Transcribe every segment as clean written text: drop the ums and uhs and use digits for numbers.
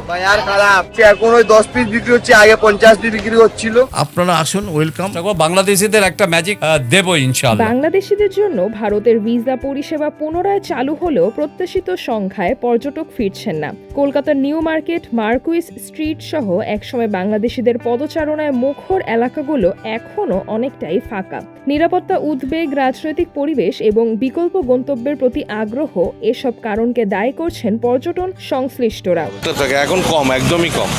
ভাই আর খারাপ এখন ওই 10 পিস বিক্রি হচ্ছে, আগে 50 পিস বিক্রি হচ্ছিল। আপনারা আসুন, ওয়েলকাম। বাংলাদেশিদের একটা ম্যাজিক দেব ইনশাআল্লাহ। বাংলাদেশিদের জন্য ভারতের ভিসা পরিষেবা পুনরায় চালু হলেও প্রত্যাশিত সংখ্যায় পর্যটক ফিরছেন না। কলকাতার নিউ মার্কেট, মার্কুইস স্ট্রিট সহ একসময় বাংলাদেশিদের পদচারণায় মুখর এলাকাগুলো এখনও অনেকটাই ফাঁকা। নিরাপত্তা উদ্বেগ, রাজনৈতিক পরিবেশ এবং বিকল্প গন্তব্যের প্রতি আগ্রহ এসব কারণকে দায়ী করছেন পর্যটন সংশ্লিষ্টরা। এখন কম, একদমই কম।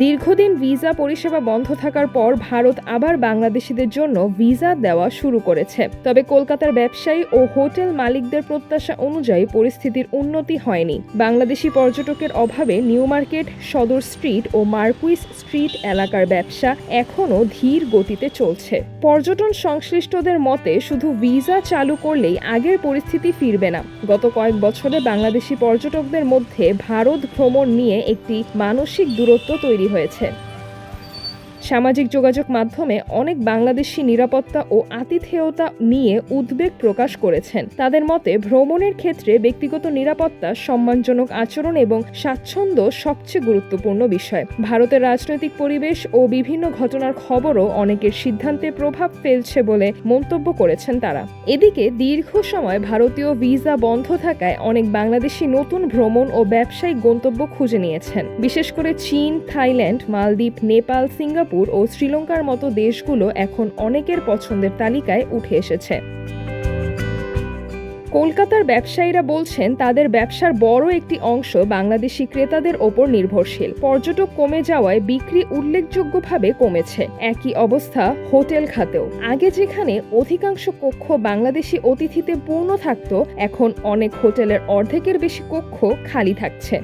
দীর্ঘদিন ভিসা পরিষেবা বন্ধ থাকার পর ভারত আবার বাংলাদেশিদের জন্য ভিসা দেওয়া শুরু করেছে। তবে কলকাতার ব্যবসায়ী ও হোটেল মালিকদের প্রত্যাশা অনুযায়ী পরিস্থিতির উন্নতি হয়নি। বাংলাদেশি পর্যটকের অভাবে নিউ মার্কেট, সদর স্ট্রিট ও মার্কুইস স্ট্রিট এলাকার ব্যবসা এখনও ধীর গতিতে চলছে। পর্যটন সংশ্লিষ্টদের মতে শুধু ভিসা চালু করলেই আগের পরিস্থিতি ফিরবে না। গত কয়েক বছরে বাংলাদেশি পর্যটকদের মধ্যে ভারত ভ্রমণ নিয়ে একটি মানসিক দূরত্ব তৈরি হয়েছে। সামাজিক যোগাযোগ মাধ্যমে অনেক বাংলাদেশি নিরাপত্তা ও আতিথেয়তা নিয়ে উদ্বেগ প্রকাশ করেছেন। তাদের মতে ভ্রমণের ক্ষেত্রে ব্যক্তিগত নিরাপত্তা, সম্মানজনক আচরণ এবং স্বাচ্ছন্দ্য সবচেয়ে গুরুত্বপূর্ণ বিষয়। ভারতের রাজনৈতিক পরিবেশ ও বিভিন্ন ঘটনার খবরও অনেকের সিদ্ধান্তে প্রভাব ফেলছে বলে মন্তব্য করেছেন তারা। এদিকে দীর্ঘ সময় ভারতীয় ভিসা বন্ধ থাকায় অনেক বাংলাদেশি নতুন ভ্রমণ ও ব্যবসায়িক গন্তব্য খুঁজে নিয়েছেন। বিশেষ করে চীন, থাইল্যান্ড, মালদ্বীপ, নেপাল, সিঙ্গাপুর ও শ্রীলঙ্কার মতো দেশগুলো এখন অনেকের পছন্দের তালিকায় উঠে এসেছে। কলকাতার ব্যবসায়ীরা বলছেন তাদের ব্যবসার বড় একটি অংশ বাংলাদেশি ক্রেতাদের ওপর নির্ভরশীল। পর্যটক কমে যাওয়ায় বিক্রি উল্লেখযোগ্যভাবে কমেছে। একই অবস্থা হোটেল খাতেও। আগে যেখানে অধিকাংশ কক্ষ বাংলাদেশি অতিথিতে পূর্ণ থাকত, এখন অনেক হোটেলের অর্ধেকের বেশি কক্ষ খালি থাকছে।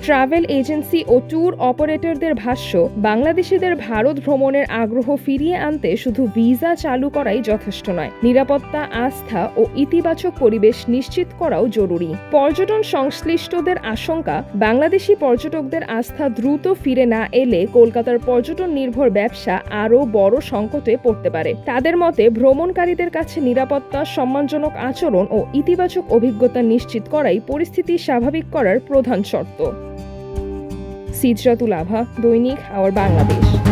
ট্রাভেল এজেন্সি ও ট্যুর অপারেটরদের ভাষ্য, বাংলাদেশিদের ভারত ভ্রমণের আগ্রহ ফিরিয়ে আনতে শুধু ভিসা চালু করাই যথেষ্ট নয়, নিরাপত্তা, আস্থা ও ইতিবাচক পরিবেশ নিশ্চিত করাও জরুরি। পর্যটন সংশ্লিষ্টদের আশঙ্কা, বাংলাদেশি পর্যটকদের আস্থা দ্রুত ফিরে না এলে কলকাতার পর্যটন নির্ভর ব্যবসা আরও বড় সংকটে পড়তে পারে। তাদের মতে ভ্রমণকারীদের কাছে নিরাপত্তা, সম্মানজনক আচরণ ও ইতিবাচক অভিজ্ঞতা নিশ্চিত করাই পরিস্থিতি স্বাভাবিক করার প্রধান শর্ত। সিজরাতুল আভা, দৈনিক আওয়ার বাংলাদেশ।